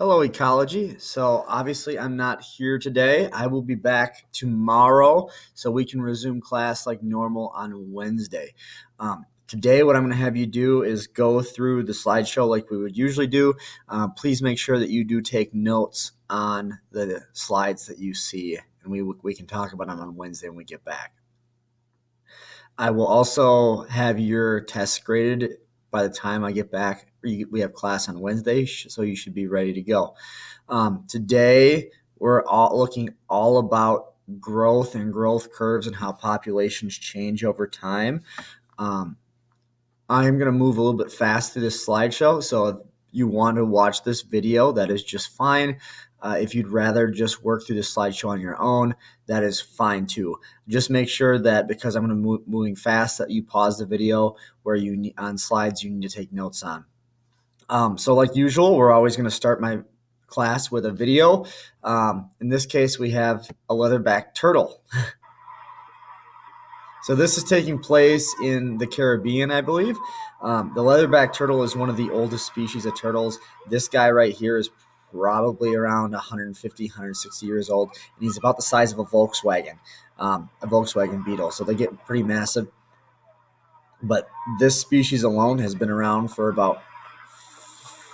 Hello, Ecology. So obviously I'm not here today. I will be back tomorrow so we can resume class like normal on Wednesday. Today, what I'm going to have you do is go through the slideshow like we would usually do. Please make sure that you do take notes on the slides that you see, and we can talk about them on Wednesday when we get back. I will also have your tests graded by the time I get back. We have class on Wednesday, so you should be ready to go. Today, we're looking all about growth and growth curves and how populations change over time. I'm going to move a little bit fast through this slideshow, so if you want to watch this video, that is just fine. If you'd rather just work through the slideshow on your own, that is fine too. Just make sure that because I'm going to moving fast, that you pause the video where on slides you need to take notes on. So like usual, we're always going to start my class with a video. In this case, we have a leatherback turtle. So this is taking place in the Caribbean, I believe. The leatherback turtle is one of the oldest species of turtles. This guy right here is probably around 150, 160 years old, and he's about the size of a Volkswagen Beetle. So they get pretty massive. But this species alone has been around for about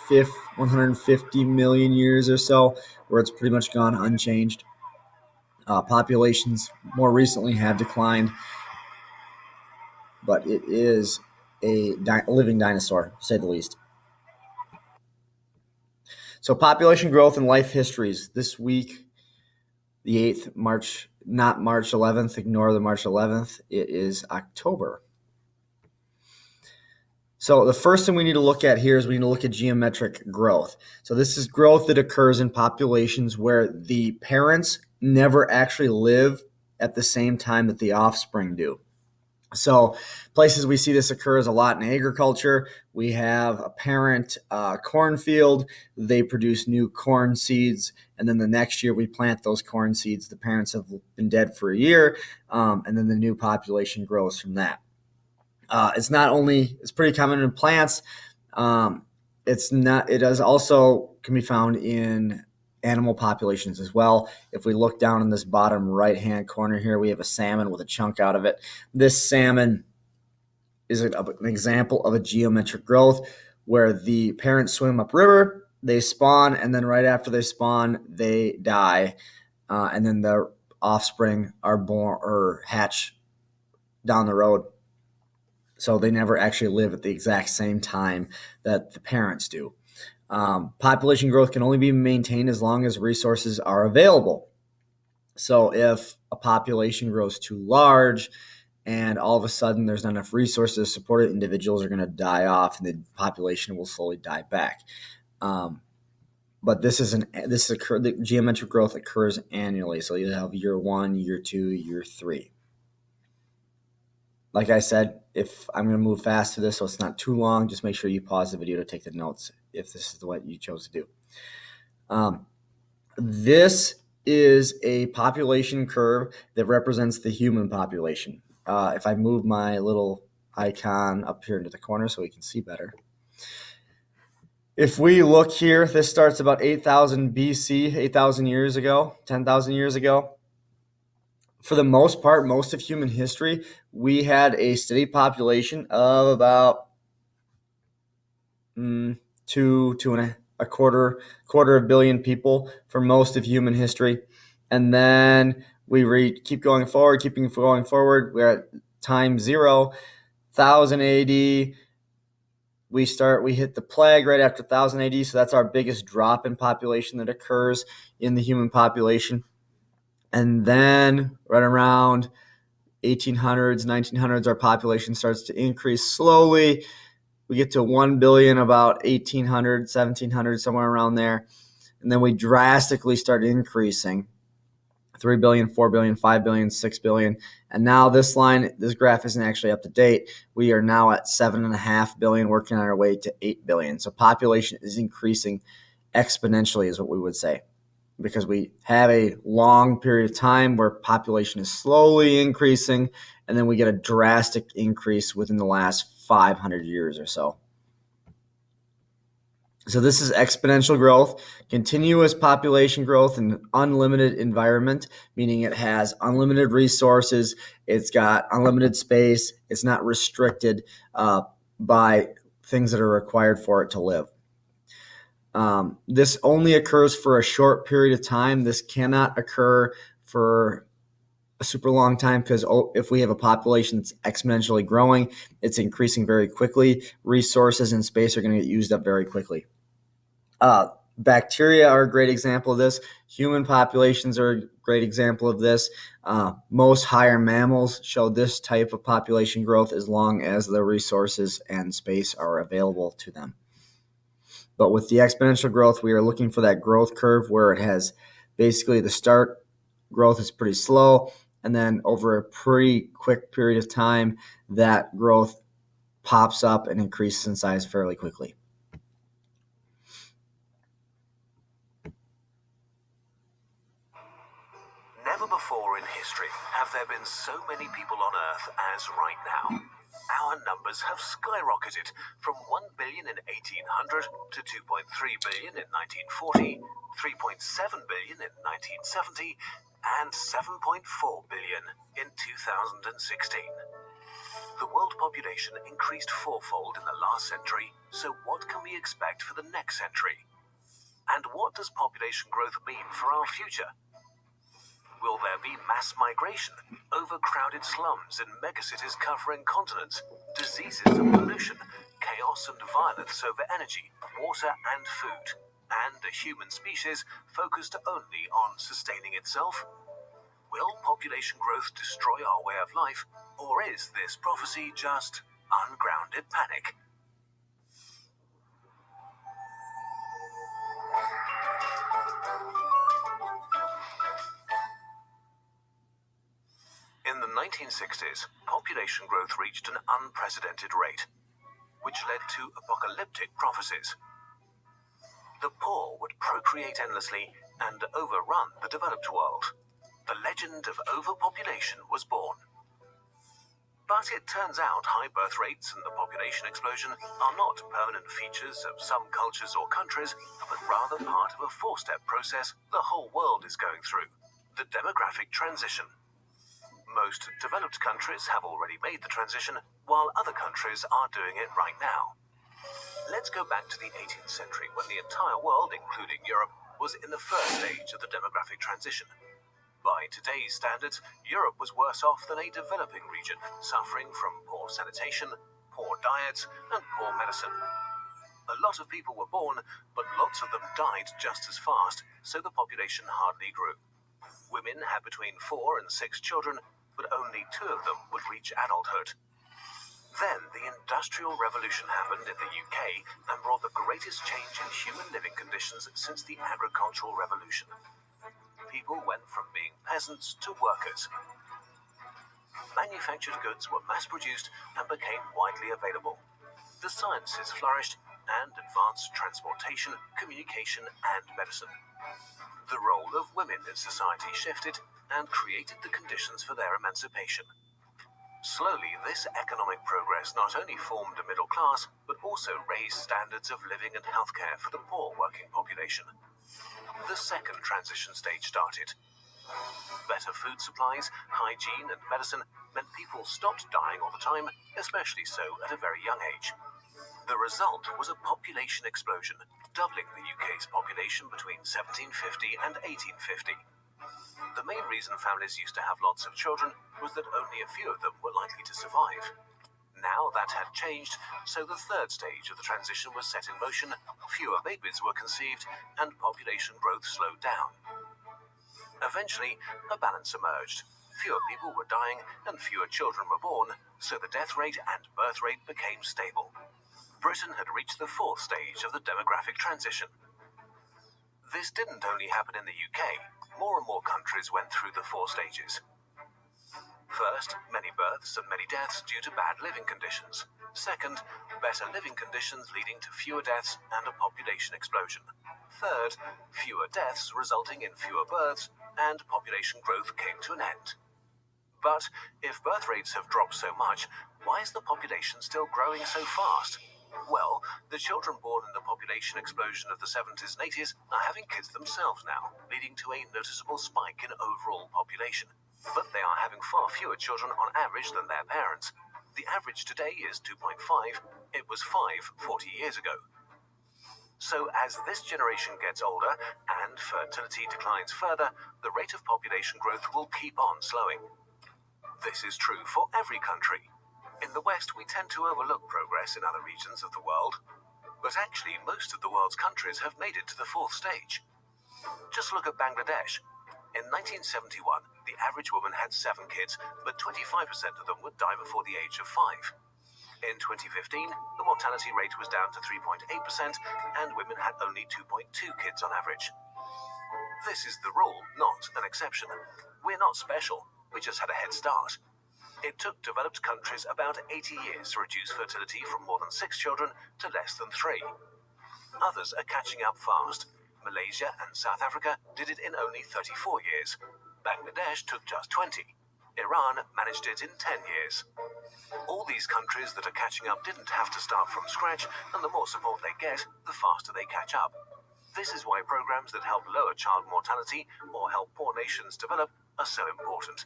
150 million years or so, where it's pretty much gone unchanged. Populations more recently have declined, but it is a living dinosaur, to say the least. So population growth and life histories. This week, the 8th, March, not March 11th, ignore the March 11th. It is October. So the first thing we need to look at here is we need to look at geometric growth. So this is growth that occurs in populations where the parents never actually live at the same time that the offspring do. So places we see this occurs a lot in agriculture. We have a parent cornfield. They produce new corn seeds, and then the next year we plant those corn seeds. The parents have been dead for a year, and then the new population grows from that. It's pretty common in plants. It also can be found in animal populations as well. If we look down in this bottom right-hand corner here, we have a salmon with a chunk out of it. This salmon is an example of a geometric growth where the parents swim upriver, they spawn, and then right after they spawn, they die, and then the offspring are born or hatch down the road. So they never actually live at the exact same time that the parents do. Population growth can only be maintained as long as resources are available. So if a population grows too large and all of a sudden there's not enough resources to support it, individuals are going to die off and the population will slowly die back. But the geometric growth occurs annually. So you have year 1, year 2, year 3. Like I said, if I'm going to move fast through this so it's not too long, just make sure you pause the video to take the notes if this is what you chose to do. This is a population curve that represents the human population. If I move my little icon up here into the corner so we can see better. If we look here, this starts about 8,000 BC, 8,000 years ago, 10,000 years ago. For the most part, most of human history, we had a steady population of about two and a quarter of billion people for most of human history. And then we keep going forward. We're at time 0, 1000 AD. We hit the plague right after 1000 AD. So that's our biggest drop in population that occurs in the human population. And then right around 1800s, 1900s, our population starts to increase slowly. We get to 1 billion about 1800, 1700, somewhere around there. And then we drastically start increasing. 3 billion, 4 billion, 5 billion, 6 billion. And now this graph isn't actually up to date. We are now at 7.5 billion, working on our way to 8 billion. So population is increasing exponentially is what we would say, because we have a long period of time where population is slowly increasing, and then we get a drastic increase within the last 500 years or so. So this is exponential growth, continuous population growth in an unlimited environment, meaning it has unlimited resources, it's got unlimited space, it's not restricted by things that are required for it to live. This only occurs for a short period of time. This cannot occur for a super long time because if we have a population that's exponentially growing, it's increasing very quickly. Resources and space are going to get used up very quickly. Bacteria are a great example of this. Human populations are a great example of this. Most higher mammals show this type of population growth as long as the resources and space are available to them. But with the exponential growth, we are looking for that growth curve where it has basically the start growth is pretty slow, and then over a pretty quick period of time, that growth pops up and increases in size fairly quickly. Never before in history have there been so many people on Earth as right now. Our numbers have skyrocketed from 1 billion in 1800 to 2.3 billion in 1940, 3.7 billion in 1970, and 7.4 billion in 2016. The world population increased fourfold in the last century, so what can we expect for the next century? And what does population growth mean for our future? Will there be mass migration, overcrowded slums in megacities covering continents, diseases and pollution, chaos and violence over energy, water and food, and a human species focused only on sustaining itself? Will population growth destroy our way of life, or is this prophecy just ungrounded panic? In the 1960s, population growth reached an unprecedented rate, which led to apocalyptic prophecies. The poor would procreate endlessly and overrun the developed world. The legend of overpopulation was born. But it turns out high birth rates and the population explosion are not permanent features of some cultures or countries, but rather part of a four-step process the whole world is going through: the demographic transition. Most developed countries have already made the transition, while other countries are doing it right now. Let's go back to the 18th century, when the entire world, including Europe, was in the first stage of the demographic transition. By today's standards, Europe was worse off than a developing region, suffering from poor sanitation, poor diets, and poor medicine. A lot of people were born, but lots of them died just as fast, so the population hardly grew. Women had between 4 and 6 children, but only 2 of them would reach adulthood. Then the Industrial Revolution happened in the UK and brought the greatest change in human living conditions since the Agricultural Revolution. People went from being peasants to workers. Manufactured goods were mass-produced and became widely available. The sciences flourished and advanced transportation, communication, and medicine. The role of women in society shifted and created the conditions for their emancipation. Slowly, this economic progress not only formed a middle class, but also raised standards of living and healthcare for the poor working population. The second transition stage started. Better food supplies, hygiene, and medicine meant people stopped dying all the time, especially so at a very young age. The result was a population explosion, doubling the UK's population between 1750 and 1850. The main reason families used to have lots of children was that only a few of them were likely to survive. Now that had changed, so the third stage of the transition was set in motion, fewer babies were conceived, and population growth slowed down. Eventually, a balance emerged. Fewer people were dying and fewer children were born, so the death rate and birth rate became stable. Britain had reached the fourth stage of the demographic transition. This didn't only happen in the UK. More and more countries went through the 4 stages. First, many births and many deaths due to bad living conditions. Second, better living conditions leading to fewer deaths and a population explosion. Third, fewer deaths resulting in fewer births, and population growth came to an end. But if birth rates have dropped so much, why is the population still growing so fast? Well, the children born in the population population explosion of the 70s and 80s are having kids themselves now, leading to a noticeable spike in overall population. But they are having far fewer children on average than their parents. The average today is 2.5. It was 5 40 years ago. So as this generation gets older and fertility declines further, the rate of population growth will keep on slowing. This is true for every country. In the West, we tend to overlook progress in other regions of the world, but actually most of the world's countries have made it to the fourth stage. Just look at Bangladesh. In 1971, the average woman had 7 kids, but 25% of them would die before the age of 5. In 2015, the mortality rate was down to 3.8%, and women had only 2.2 kids on average. This is the rule, not an exception. We're not special, we just had a head start. It took developed countries about 80 years to reduce fertility from more than 6 children to less than 3. Others are catching up fast. Malaysia and South Africa did it in only 34 years. Bangladesh took just 20. Iran managed it in 10 years. All these countries that are catching up didn't have to start from scratch, and the more support they get, the faster they catch up. This is why programs that help lower child mortality or help poor nations develop are so important.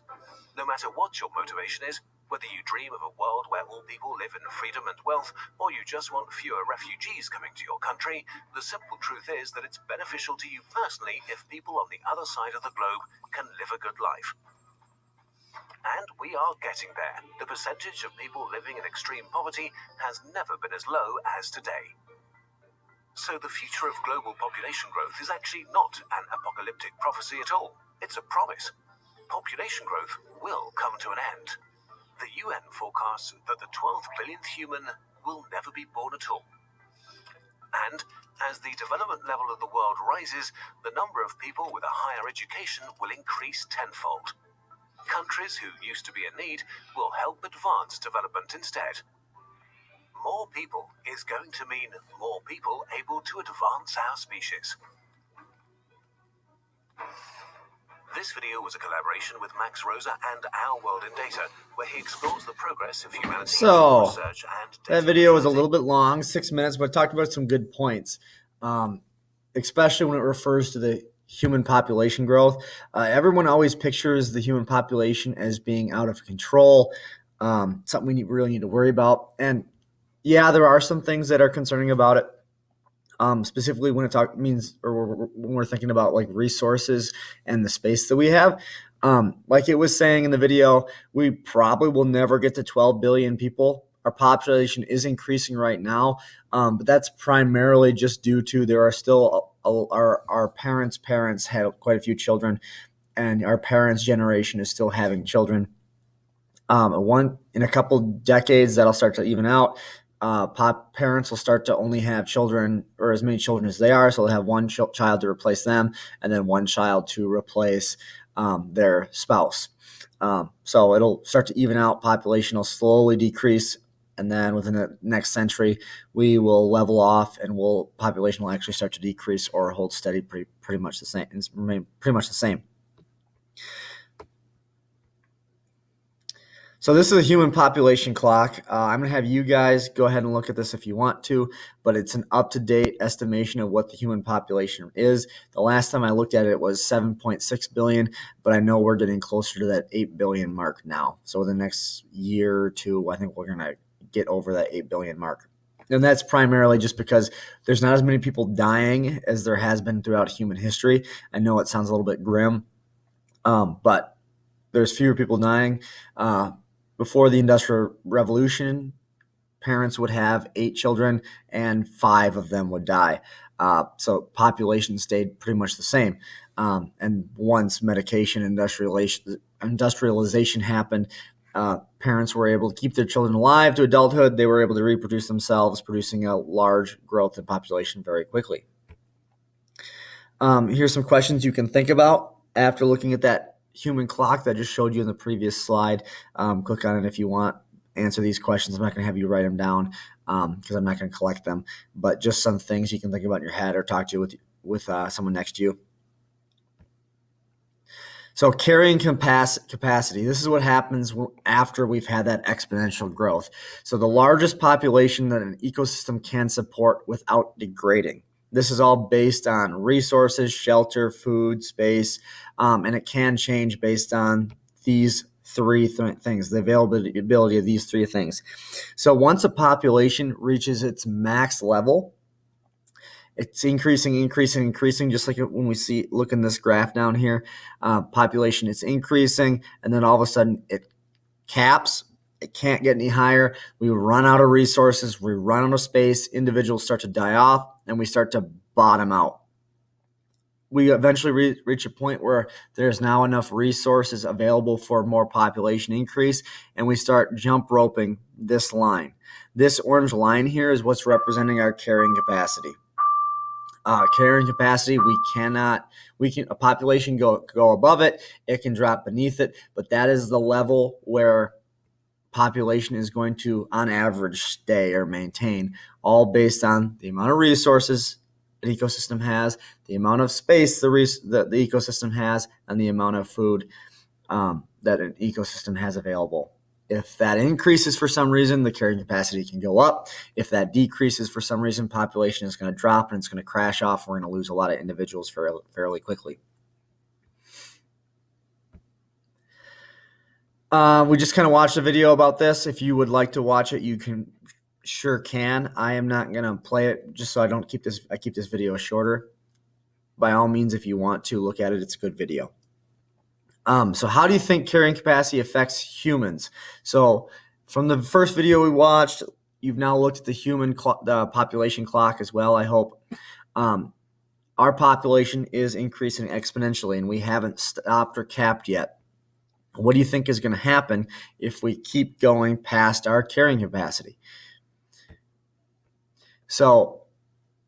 No matter what your motivation is, whether you dream of a world where all people live in freedom and wealth, or you just want fewer refugees coming to your country, the simple truth is that it's beneficial to you personally if people on the other side of the globe can live a good life. And we are getting there. The percentage of people living in extreme poverty has never been as low as today. So the future of global population growth is actually not an apocalyptic prophecy at all. It's a promise. Population growth will come to an end. The UN forecasts that the 12th billionth human will never be born at all. And as the development level of the world rises, the number of people with a higher education will increase tenfold. Countries who used to be in need will help advance development instead. More people is going to mean more people able to advance our species. This video was a collaboration with Max Rosa and Our World in Data, where he explores the progress of humanity So, research and data. That video was a little bit long, 6 minutes, but talked about some good points, especially when it refers to the human population growth. Everyone always pictures the human population as being out of control, something we really need to worry about. And yeah, there are some things that are concerning about it. Specifically when when we're thinking about like resources and the space that we have. Like it was saying in the video, we probably will never get to 12 billion people. Our population is increasing right now, but that's primarily just due to there are still our parents had quite a few children, and our parents' generation is still having children. In a couple decades, that'll start to even out. Parents will start to only have children or as many children as they are, so they'll have one child to replace them and then one child to replace their spouse. So it'll start to even out. Population will slowly decrease, and then within the next century, we will level off, and population will actually start to decrease or hold steady, pretty much the same, and remain pretty much the same. So this is a human population clock. I'm going to have you guys go ahead and look at this if you want to, but it's an up-to-date estimation of what the human population is. The last time I looked at it, it was 7.6 billion, but I know we're getting closer to that 8 billion mark now. So the next year or two, I think we're going to get over that 8 billion mark. And that's primarily just because there's not as many people dying as there has been throughout human history. I know it sounds a little bit grim, but there's fewer people dying. Before the Industrial Revolution, parents would have 8 children and 5 of them would die. So population stayed pretty much the same. And once medication industrialization happened, parents were able to keep their children alive to adulthood. They were able to reproduce themselves, producing a large growth in population very quickly. Here's some questions you can think about after looking at that human clock that I just showed you in the previous slide. Click on it if you want. Answer these questions. I'm not going to have you write them down because I'm not going to collect them, but just some things you can think about in your head or talk to with someone next to you. So carrying capacity, this is what happens after we've had that exponential growth. So the largest population that an ecosystem can support without degrading. This is all based on resources, shelter, food, space, and it can change based on these three things, the availability of these three things. So once a population reaches its max level, it's increasing, just like when we look in this graph down here. Population is increasing, and then all of a sudden it caps. It can't get any higher. We run out of resources. We run out of space. Individuals start to die off, and we start to bottom out. We eventually reach a point where there's now enough resources available for more population increase, and we start jump roping this line. This orange line here is what's representing our carrying capacity. Carrying capacity, a population go above it, it can drop beneath it, but that is the level where population is going to, on average, stay or maintain, all based on the amount of resources an ecosystem has, the amount of space the ecosystem has, and the amount of food that an ecosystem has available. If that increases for some reason, the carrying capacity can go up. If that decreases for some reason, population is going to drop and it's going to crash off. We're going to lose a lot of individuals fairly quickly. We just kind of watched a video about this. If you would like to watch it, you sure can. I am not going to play it just so I keep this video shorter. By all means, if you want to look at it, it's a good video. So how do you think carrying capacity affects humans? So from the first video we watched, you've now looked at the population clock as well, I hope. Our population is increasing exponentially, and we haven't stopped or capped yet. What do you think is going to happen if we keep going past our carrying capacity? So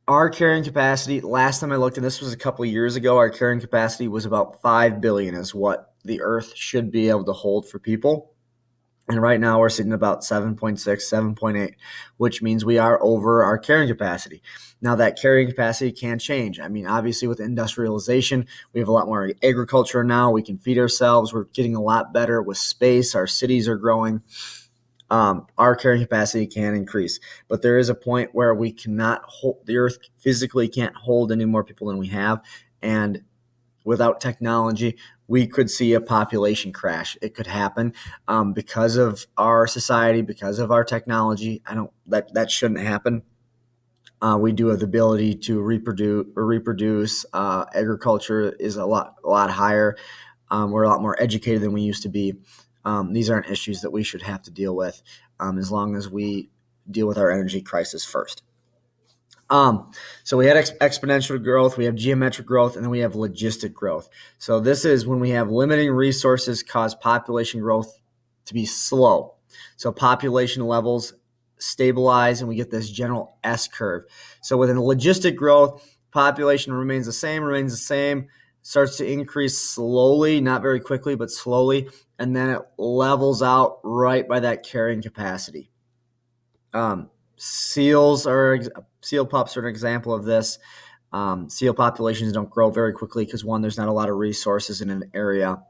our carrying capacity, last time I looked, and this was a couple of years ago, our carrying capacity was about 5 billion is what the Earth should be able to hold for people. And right now we're sitting about 7.6, 7.8, which means we are over our carrying capacity. Now that carrying capacity can change. I mean, obviously with industrialization, we have a lot more agriculture now. We can feed ourselves. We're getting a lot better with space. Our cities are growing. Our carrying capacity can increase, but there is a point where we cannot hold, the Earth physically can't hold any more people than we have. And without technology, we could see a population crash. It could happen because of our society, because of our technology. That shouldn't happen. We do have the ability to reproduce. Agriculture is a lot higher. We're a lot more educated than we used to be. These aren't issues that we should have to deal with as long as we deal with our energy crisis first. So we had exponential growth, we have geometric growth, and then we have logistic growth. So this is when we have limiting resources cause population growth to be slow. So population levels stabilize and we get this general S curve. So within logistic growth, population remains the same, starts to increase slowly, not very quickly, but slowly, and then it levels out right by that carrying capacity. Seal pups are an example of this. Seal populations don't grow very quickly because, one, there's not a lot of resources in an area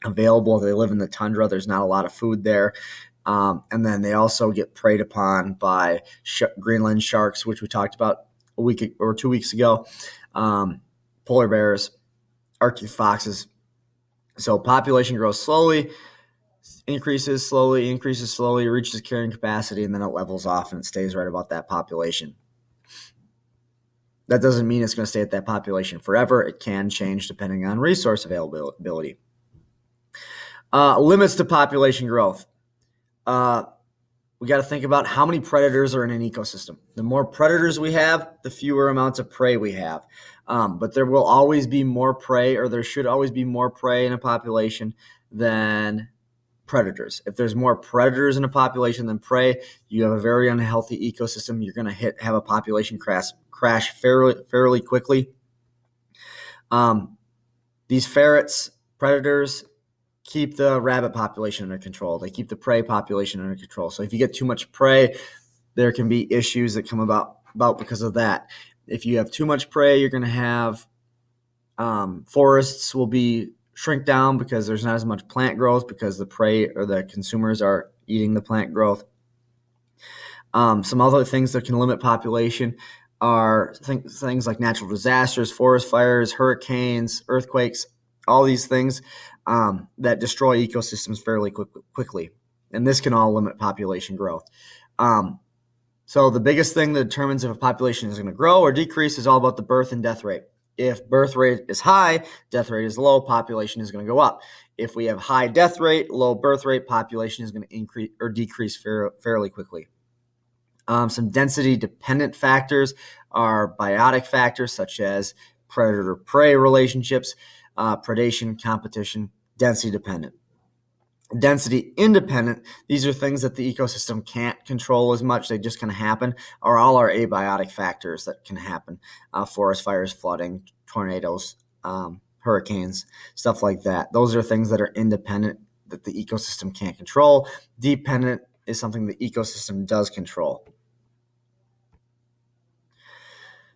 available. They live in the tundra. There's not a lot of food there. And then they also get preyed upon by Greenland sharks, which we talked about a week or 2 weeks ago, polar bears, Arctic foxes. So population grows slowly, increases slowly, reaches carrying capacity, and then it levels off and it stays right about that population. That doesn't mean it's going to stay at that population forever. It can change depending on resource availability. Limits to population growth. We got to think about how many predators are in an ecosystem. The more predators we have, the fewer amounts of prey we have. But there will always be more prey, or there should always be more prey in a population than predators. If there's more predators in a population than prey, you have a very unhealthy ecosystem. You're going to have a population crash fairly quickly. These ferrets, predators, keep the rabbit population under control. They keep the prey population under control. So if you get too much prey, there can be issues that come about because of that. If you have too much prey, you're going to have forests will be shrink down because there's not as much plant growth because the prey or the consumers are eating the plant growth. Some other things that can limit population are things like natural disasters, forest fires, hurricanes, earthquakes, all these things that destroy ecosystems fairly quickly. And this can all limit population growth. So the biggest thing that determines if a population is going to grow or decrease is all about the birth and death rate. If birth rate is high, death rate is low, population is going to go up. If we have high death rate, low birth rate, population is going to increase or decrease fairly quickly. Some density-dependent factors are biotic factors such as predator-prey relationships, predation, competition, density-dependent. Density-independent, these are things that the ecosystem can't control as much. They just kind of happen, or all are abiotic factors that can happen. Forest fires, flooding, tornadoes, hurricanes, stuff like that. Those are things that are independent that the ecosystem can't control. Dependent is something the ecosystem does control.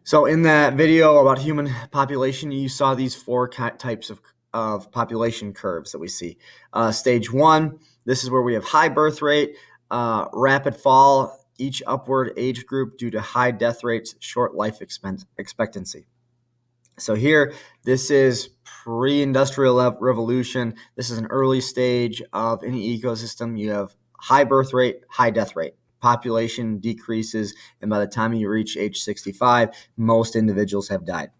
So in that video about human population, you saw these four types of population curves that we see. Stage 1, this is where we have high birth rate, rapid fall, each upward age group due to high death rates, short life expectancy. So here, this is pre-industrial revolution. This is an early stage of any ecosystem. You have high birth rate, high death rate. Population decreases, and by the time you reach age 65, most individuals have died.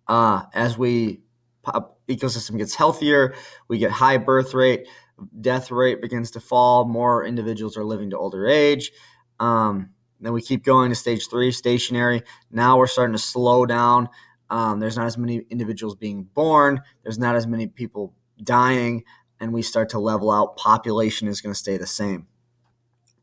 As ecosystem gets healthier, we get high birth rate, death rate begins to fall, more individuals are living to older age. Then we keep going to stage 3, stationary. Now we're starting to slow down. There's not as many individuals being born. There's not as many people dying, and we start to level out. Population is going to stay the same.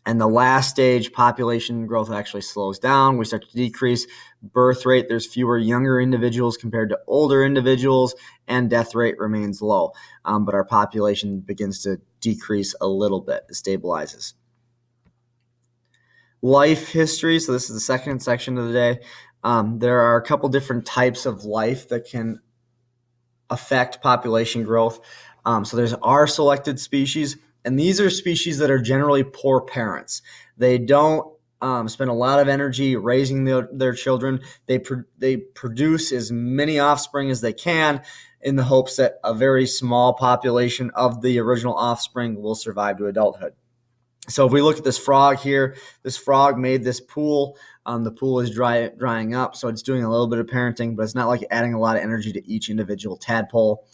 And the last stage, population growth actually slows down. We start to decrease birth rate. There's fewer younger individuals compared to older individuals, and death rate remains low. But our population begins to decrease a little bit. It stabilizes. Life history. So this is the second section of the day. There are a couple different types of life that can affect population growth. So there's R-selected species. And these are species that are generally poor parents. They don't spend a lot of energy raising their children. They produce as many offspring as they can in the hopes that a very small population of the original offspring will survive to adulthood. So if we look at this frog here, this frog made this pool. The pool is drying up, so it's doing a little bit of parenting, but it's not like adding a lot of energy to each individual tadpole.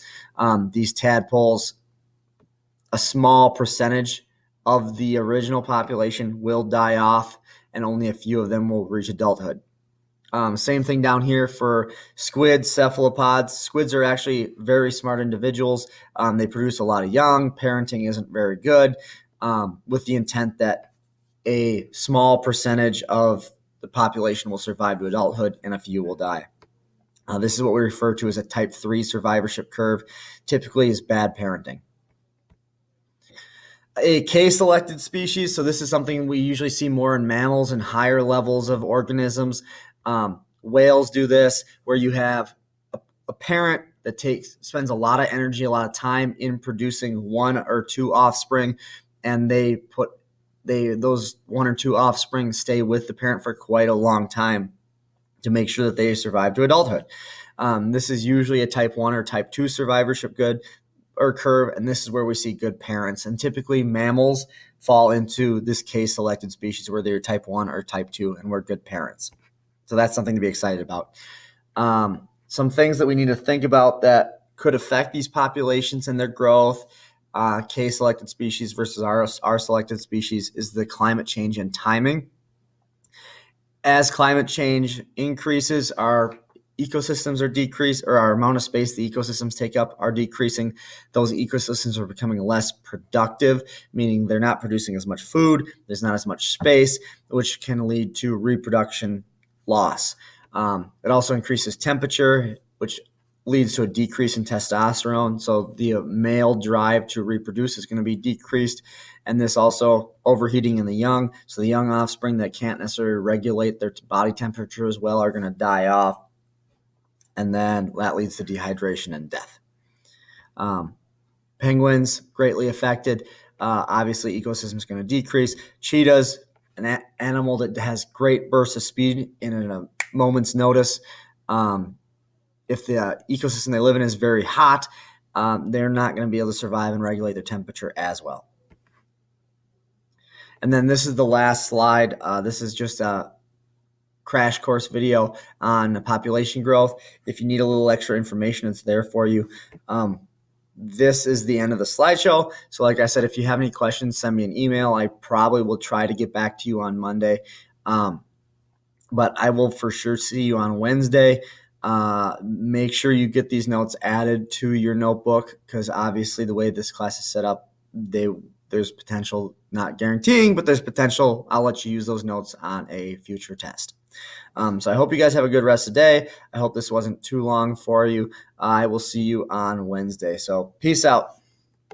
These tadpoles, a small percentage of the original population will die off, and only a few of them will reach adulthood. Same thing down here for squids, cephalopods. Squids are actually very smart individuals. They produce a lot of young. Parenting isn't very good, with the intent that a small percentage of the population will survive to adulthood and a few will die. This is what we refer to as a type 3 survivorship curve. Typically is bad parenting. A K-selected species, so this is something we usually see more in mammals and higher levels of organisms. Whales do this, where you have a parent that spends a lot of energy, a lot of time in producing one or two offspring, and those one or two offspring stay with the parent for quite a long time to make sure that they survive to adulthood. This is usually a type 1 or type 2 survivorship curve, and this is where we see good parents. And typically mammals fall into this K-selected species where they're type 1 or type 2 and we're good parents. So that's something to be excited about. Some things that we need to think about that could affect these populations and their growth, K-selected species versus R-selected species, is the climate change and timing. As climate change increases, our ecosystems are decreased, or our amount of space the ecosystems take up are decreasing. Those ecosystems are becoming less productive, meaning they're not producing as much food, there's not as much space, which can lead to reproduction loss. It also increases temperature, which leads to a decrease in testosterone. So the male drive to reproduce is going to be decreased. And this also overheating in the young. So the young offspring that can't necessarily regulate their body temperature as well are going to die off. And then that leads to dehydration and death. Penguins, greatly affected. Obviously, ecosystem is going to decrease. Cheetahs, an animal that has great bursts of speed in a moment's notice. If the ecosystem they live in is very hot, they're not going to be able to survive and regulate their temperature as well. And then this is the last slide. This is just a crash course video on population growth. If you need a little extra information, it's there for you. This is the end of the slideshow. So like I said, if you have any questions, send me an email. I probably will try to get back to you on Monday. But I will for sure see you on Wednesday. Make sure you get these notes added to your notebook, because obviously the way this class is set up, there's potential, not guaranteeing, but there's potential I'll let you use those notes on a future test. So I hope you guys have a good rest of the day. I hope this wasn't too long for you. I will see you on Wednesday. So peace out.